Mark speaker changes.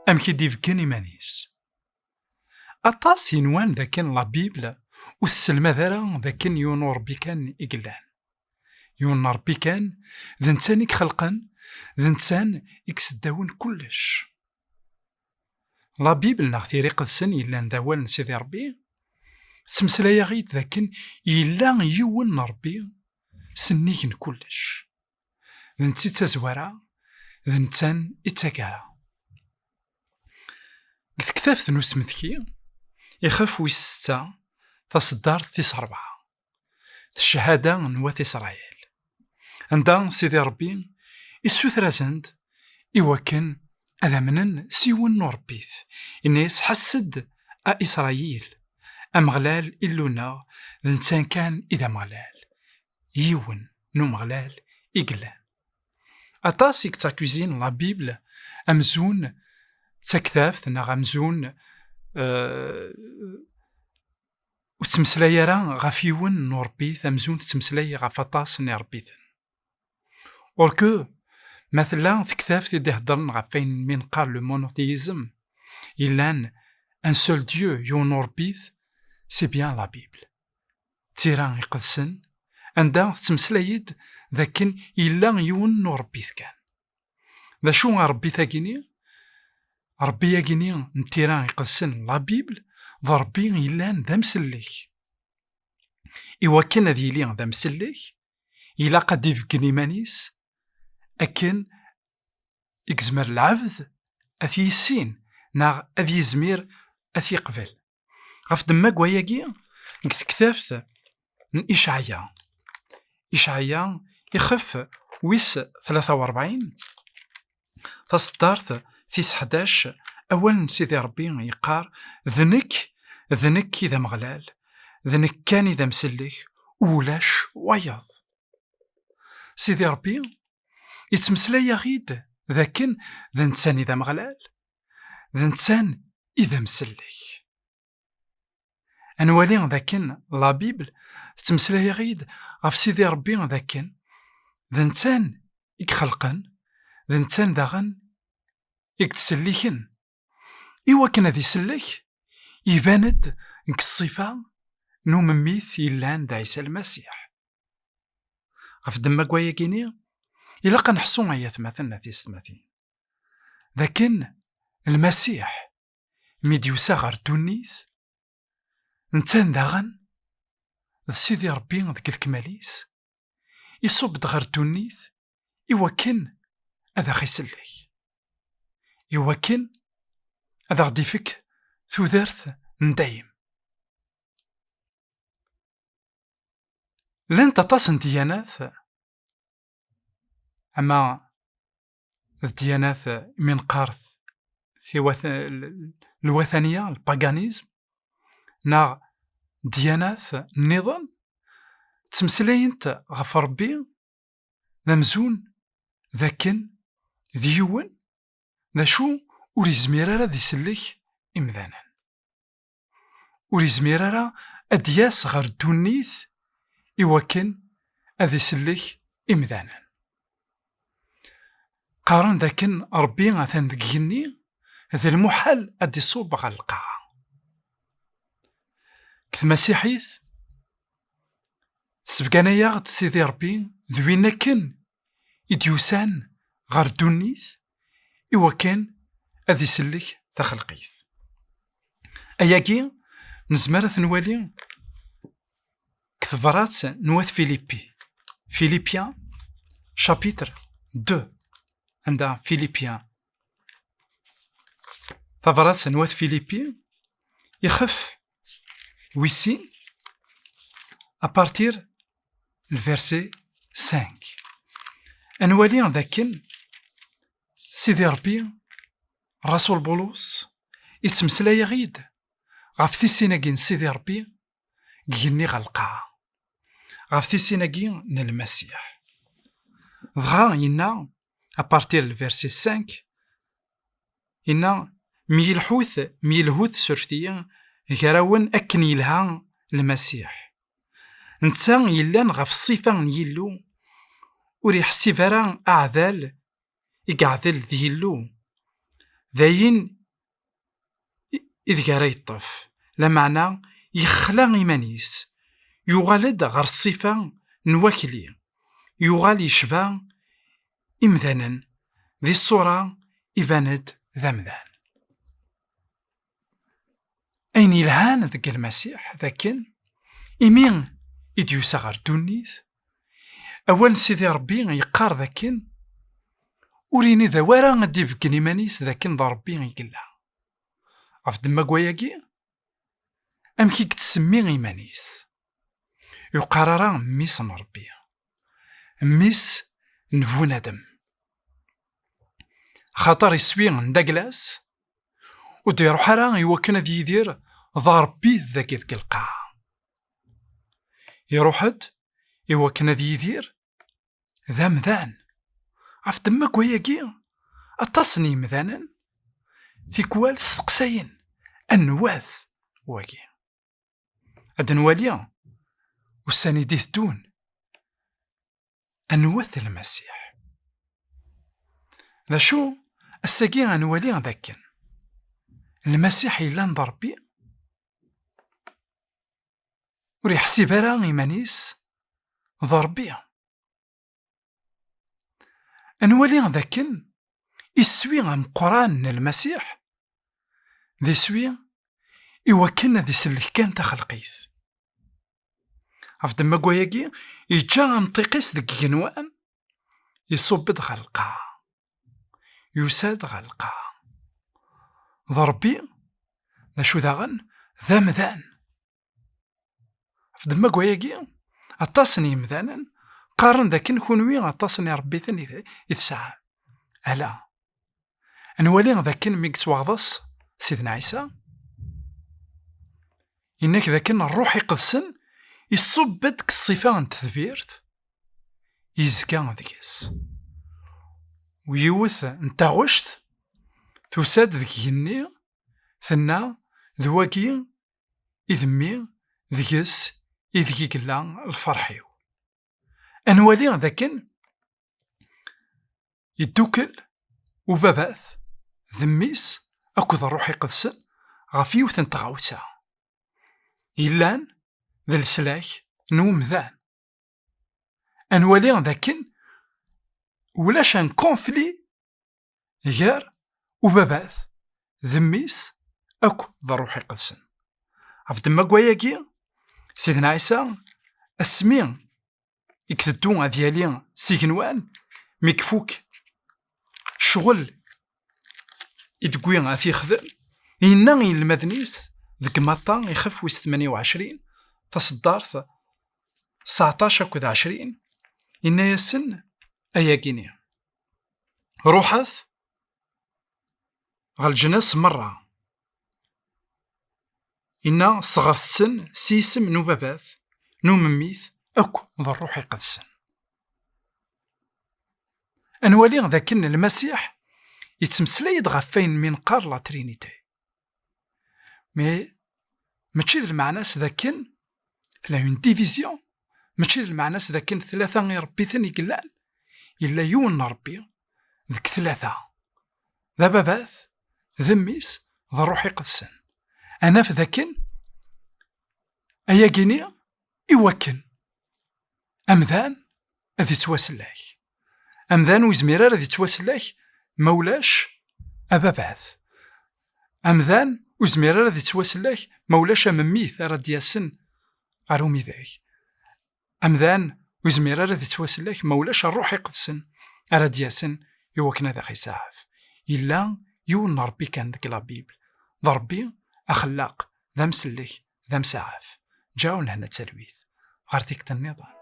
Speaker 1: أم كيدي فكان إيمانيس. أطاس ينوان ذاكن لا بيبل والسلمى ذرا ذاكن يونو ربي كان إقلان. يون ربي كان ذا نسان يخلقن، ذا نسان يكسداون كلش. لا بيبل ناغ تيريق السن إلا نداول سيدي ربي سمسلايا غيت ذاكن إلا يون ربي سنيكن كلش. ذا نسيت تزوارا ذا نسان إتساكارا. قد كتافت نوسمثكي يخاف ويستا تصدار تيس 4 الشهادة نوات إسرائيل. عندها سيدي ربي السوثرة زند إواكن أذا منن سيون نوربيث إنيس حسد إسرائيل أمغلال إلونا ذنسان كان إذا مغلال يون نو مغلال إقلان. أطاسيك تاكوزين لا بيبل أمزون تكتافت ناغ أمزون وتمسلايا راه غافيون نوربيث أمزون تمسلايا غافطاس نوربيث. أوركو مثلا تكتاف تيدي هضرن غافين من قال لو مونوثيزم إلان ان سول ديو يونور بيث سي بيان لا بيبل. تيران يقدسن عندها تمسلايد ذاكن إلا يون نوربيث كان. ذا شو ربي ثاكيني؟ ربي ياكيني نتيران يقدسن لا بيبل ذا ربي إلان ذا مسلك. إوا كان ذي لي ذا مسلك إلا قد يفكني مانيس أكن إكزمر العبد أثي السين ناغ أذي زمير أثي قبل. غف دماغ وياكي كتكتافت من إشعيا يخف ويس 43 تصدرت في 11 أول سيدي ربي يقار ذنك إذا مغلال ذنك كان إذا مسلك ولاش ويض. سيدي ربي يتمسلايا غيد ذاكن ذا نسان إذا مغلال ذا نسان إذا مسلك. أنوالي ذاكن لا بيبل تمسلايا غيد غف سيدي ربي ذاكن ذا نسان يخلقن ذا نسان داغن يكتسليكن. إوا كان ذي سلك يباند نك الصفة نو مميث إلان ذا عيسى المسيح. غف دماغ وياكيني إلا قنحسو آيات مثلنا في ستماثين لكن المسيح ميديوسا غار دونيث نتان داغن سيدي ربي ذاك الكماليس يصب غار دونيث إوا كان هذا غيسلك إوا كان هذا غدي فيك ثوذرث ندايم. لن تطاس ديانات أما الديانات من قارث في الوثنية الباغانيزم ناغ ديانات النظام تمسلاينت غف ربي نمزون ذاكن ذيون ذا شو وريزمير راه ذي سلك إمذانا وريزمير راه أدياس غير دونيث إواكن أذي سلك إمذانا. قارن ذاكن ربي غاثان ذاك جني هذا المحال أدي صوب غا القاعة كمسيحيث سبقانا ياغد سيدي ربي ذوينا كن إديوسان غار دونيث إوا كان أذي سلك تخلقيث. أياكي نزمرة نوالي كثبرات نواث فيليبيان شابيتر 2 عندها فيليبيان ثبرات نواث فيليبي يخف ويسين أبارتير الفيرسي 5 أنوالي ذاكن سيدي ربي رسول بولس يتمسلايا غيد غاف ثيسيناكين سيدي ربي جيني غالقاعة غاف ثيسيناكين المسيح ضغا ينا أبارتير الفيرسي 5 إنا ميلهوث سرفتيا غراون أكن يلها المسيح نتسان يلان غاف الصفة يلو وريحسي فرا أعذال إقعذل ذيلو ذاين إذ قرا يطف، لا معنى يخلى إيمانيس، يغالد غير الصفة نواكلي، يغال يشبع إمذانا ذي الصورة إباند ذا مذان. أين يلهان ذاك المسيح ذاكن إمين إديو صغر دونيث، أول سيدي ربي يقار ذاكن وريني ذا ورا غدي بكن إيمانيس ذاكن ذا ربي يقلها عف دما كواياكي أمكي كتسمي إيمانيس يقرر ميس ربي، ميس نفون آدم، خاطر يسوي نداكلاس ودير حرا يوكن ذي يدير ذا ربي ذاك ذاك القاع، يروحد يوكن ذي يدير ذا مذان عف دما كواياكي أتصني مذانا تيكوال سقساين النواث واكي هاد نواليا والساني ديه دون النواث المسيح. ذا شو الساقي نوالي ذاكن المسيح إلا نضربي وريح سيبارا إيمانيس ضربي، نوالي ذاكن يسوي عن قران المسيح ذي سوي إوكن ذي سلك كان تخلقيث عف دما كواياكي يجا مطيقيس ذك جنوان يصبد غلقا يساد غلقا ضربي ذا شو ذاغن ذا مذان عف دما كواياكي أتصني مذانا قارن ذاك نكونوي أتصني ربي ثاني يتسعى ألا نوالي ذاك ميكس وغضص سيدنا عيسى إنك ذاك الروح يقدسن يصبدك الصفة نتثبيرت يزكا ذكيس ويوث نتا غشت تساد ذك يني ثنا ذواكي إذمي ذكيس إذكي كلا الفرحيو أنوالي ذاكن يدوكل وباباث ذميس أكو الروح يقدسن غافي وثن تغاوسا إلان ذا السلاك نوم ذان أنوالي ذاكن ولاش ان كونفلي غير وباباث ذميس أكو ذا الروح يقدسن عف دما كواياكي سيدنا عيسى السمين يكتدو ديالي سيكنوان ميكفوك شغل يدقوي غافي يخدم إنا المدنيس ذك ماطا يخف ويس 28 تصدارت 19 كود 20 إنا يسن أياكيني روحث غالجناس مرة إنا صغرت سن سيسم نوباباث نو مميث أكو ذا الروح يقدسن أنوالي ذاكن المسيح يتمسلايد غفين من قار لا ترينيتي مي ماشي المعناس ذاكن ثلاثين ديفيزيون ماشي المعناس ذاكن ثلاثة غير ربي ثاني قلال إلا يون ربي ذك ثلاثة ذا باباث ذميس ذا الروح يقدسن أنا في ذاكن أياكيني إوكن أمذان أذي تواسلاك أمذان وزميرار أذي تواسلاك مولاش أباباث أمذان وزميرار أذي تواسلاك مولاش أمميث أراد ياسن غارومي ذاك أمذان وزميرار أذي تواسلاك مولاش الروح يقدسن أراد ياسن يوكنا ذا خيساعف إلا يون ربي كان ذاك لا بيبل ذا ربي أخلاق ذا مسلك ذا مساعف جاون هنا تلويث غير ديك النظام.